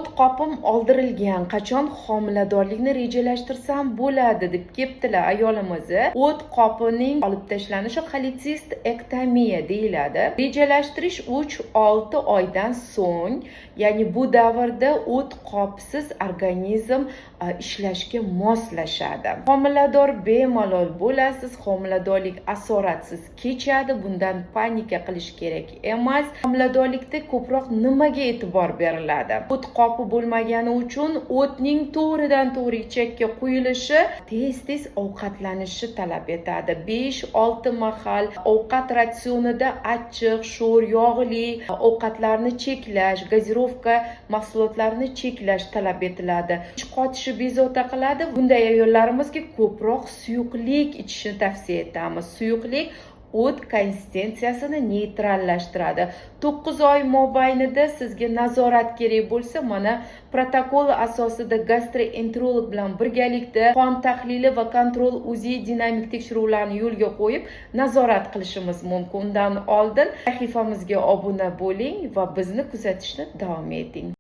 o't qopim oldirilgan, qachon homiladorlikni rejalashtirsam bo'ladi deb kelibdilar ayolimizni. O't qopining olib tashlanishi xolecistectomiya deyiladi. Rejalashtirish 3-6 oydan so'ng, ya'ni bu davrda o't qopsiz organizm ishlashga moslashadi. Homilador bemalol bo'lasiz, homiladorlik asoratsiz kechadi, bundan panika qilish kerak emas. Homiladorlikda ko'proq nimaga e'tibor beriladi? O't qopi bo'lmagani uchun o'tning to'g'ridan to'g'ri ichakka quyilishi tez ovqatlanishi talab etadi. 5-6 mahal ovqat ratsionida achchiq, sho'r, yog'li ovqatlarni cheklash, gazirovka mahsulotlarini cheklash talab etiladi. Ich qotishi bezovta qiladi. Bunday ayollarimizga ko'proq suyuqlik ichishni tavsiya etamiz. Suyuqlik o't konsistensiyasini neytrallashtiradi. 9 oy mobaynida sizga nazorat kerak bo'lsa, mana protokol asosida gastroenterolog bilan birgalikda qon tahlili va kontrol UZI dinamik tekshiruvlarni yo'lga qo'yib, nazorat qilishimiz mumkin. Undan oldin sahifamizga obuna bo'ling va bizni kuzatishni davom eting.